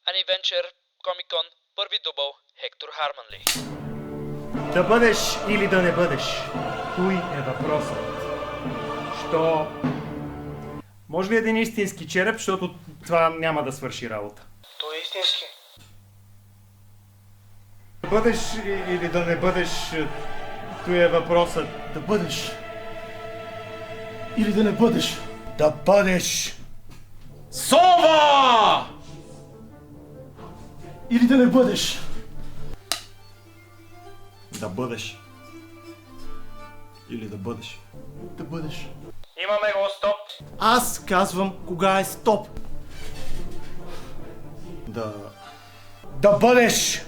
Ани Венчер, Комикон, първи дубъл, Хектор Харманли. Да бъдеш или да не бъдеш? Той е въпросът. Що? Може ли един истински череп, защото това няма да свърши работа? Той е истински. Да бъдеш или да не бъдеш? Той е въпросът. Да бъдеш. Или да не бъдеш. Да бъдеш! Сова! Или да не бъдеш. Да бъдеш. Или да бъдеш. Да бъдеш. Имаме го, стоп! Аз казвам кога е стоп. Да бъдеш!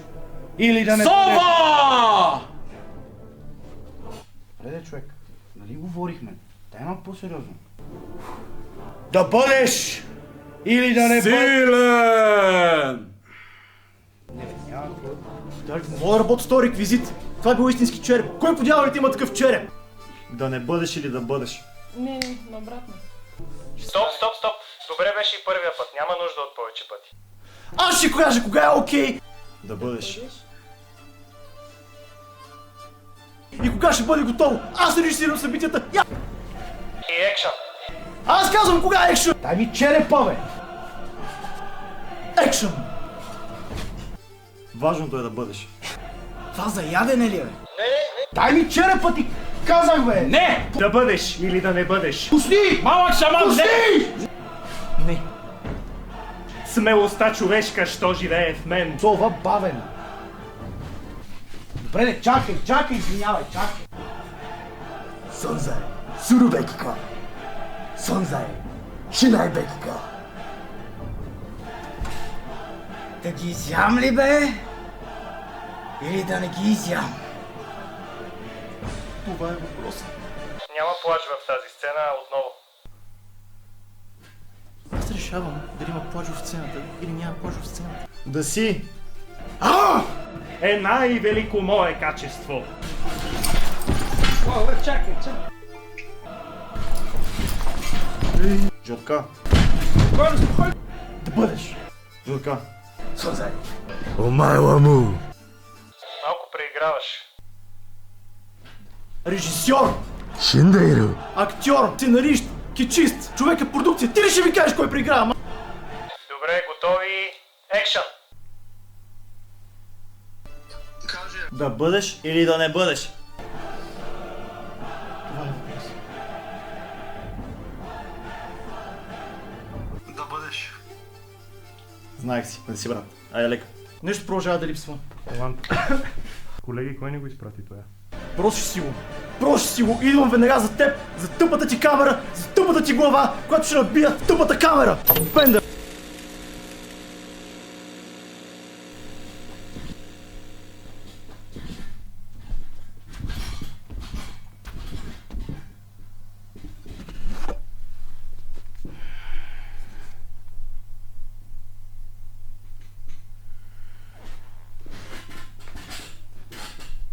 Или да не бъдеш? Сова! Преде, човек, нали говорихме? Дай малко по-сериозно. Да бъдеш! Или да не бъдеш? Силен! Даже мога да работя с този реквизит. Това е бил истински череп. Кой по дяволите има такъв череп? Да не бъдеш или да бъдеш. Не, наобратно. Стоп! Добре беше и първия път, няма нужда от повече пъти. Аз ще кажа кога е окей. Да бъдеш. И кога ще бъде готово. Аз режисирам събитията. И екшън! Аз казвам кога е екшън. Дай ми черепа, бе! Екшън. Важното е да бъдеш. Това за ядене ли, бе? Не. Дай ми черепа, ти казах, бе! Не! Да бъдеш или да не бъдеш? Пусти! Малък шаман, Пусти! Не. Смелостта човешка, що живее в мен. Това бавен. Добре, не, чакай, извинявай, чакай. Сонзай, сурубекика. Сонзай, шинайбекика. Да ги изям ли, бе? Или да не ги изям? Това е въпросът. Няма плач в тази сцена отново. Аз решавам дали има плач в сцената или няма плач в сцената. Да си! Е най-велико мое качество. Чакай. Жотка! Да бъдеш. Жотка! Сонзай. Малко преиграваш. Режисьор. Актьор, сценарист, кичист, човек е продукция. Ти ли ще ми кажеш кой преиграва? Добре, готови. Екшън! Да бъдеш или да не бъдеш. Това е въпрос. Да бъдеш. Знаех си, не си брат. Айде лека. Нещо продължава да липсва. Колеги, кой не го изпрати това? Проши си го, идвам веднага за теб, за тъпата ти камера, за тъпата ти глава, която ще набия тъпата камера. Пендър.